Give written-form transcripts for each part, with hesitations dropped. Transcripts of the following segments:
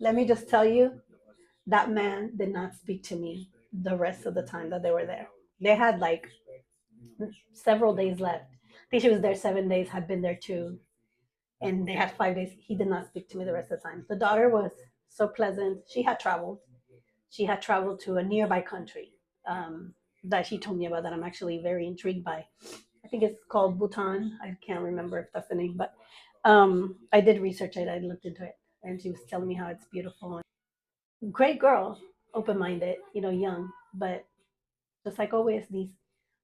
Let me just tell you, that man did not speak to me the rest of the time that they were there. They had like several days left. I think she was there 7 days, had been there two, and they had 5 days. He did not speak to me the rest of the time. The daughter was so pleasant. She had traveled. She had traveled to a nearby country that she told me about that I'm actually very intrigued by. I think it's called Bhutan. I can't remember if that's the name, but I did research it. I looked into it, and she was telling me how it's beautiful. Great girl, open minded, young, but just like always,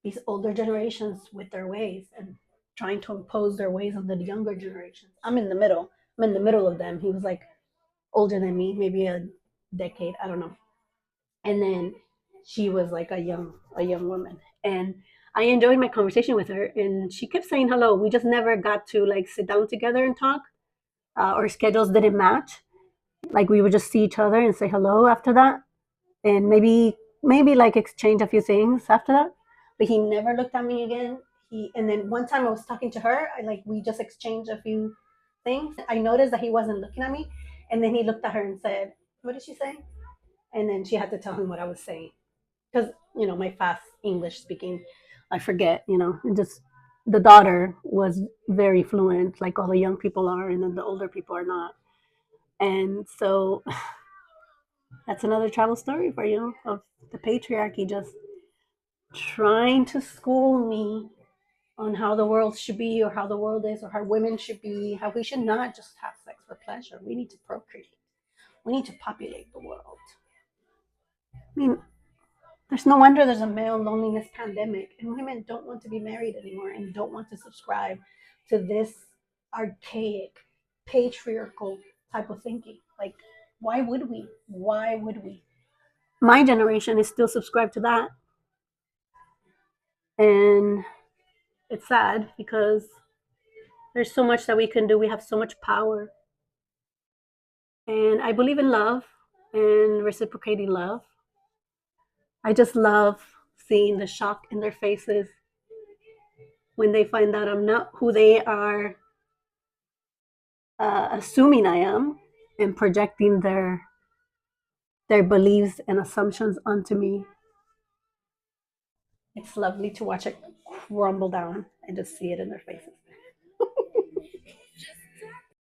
these older generations with their ways and trying to impose their ways on the younger generations. I'm in the middle. I'm in the middle of them. He was like older than me, maybe a decade, I don't know. And then she was like a young woman. And I enjoyed my conversation with her, and she kept saying hello. We just never got to like sit down together and talk. Our schedules didn't match. Like we would just see each other and say hello after that, and maybe like exchange a few things after that. But he never looked at me again. And then one time I was talking to her, we just exchanged a few things. I noticed that he wasn't looking at me, and then he looked at her and said, "What did she say?" And then she had to tell him what I was saying, because my fast English speaking, I forget. And just the daughter was very fluent, like all the young people are, and then the older people are not. And so that's another travel story for you of the patriarchy just trying to school me on how the world should be, or how the world is, or how women should be, how we should not just have sex for pleasure. We need to procreate. We need to populate the world. I mean, there's no wonder there's a male loneliness pandemic, and women don't want to be married anymore and don't want to subscribe to this archaic, patriarchal type of thinking. Like, why would we? Why would we? My generation is still subscribed to that. And it's sad because there's so much that we can do. We have so much power. And I believe in love and reciprocating love. I just love seeing the shock in their faces when they find out I'm not who they are assuming I am, and projecting their beliefs and assumptions onto me. It's lovely to watch it crumble down and just see it in their faces.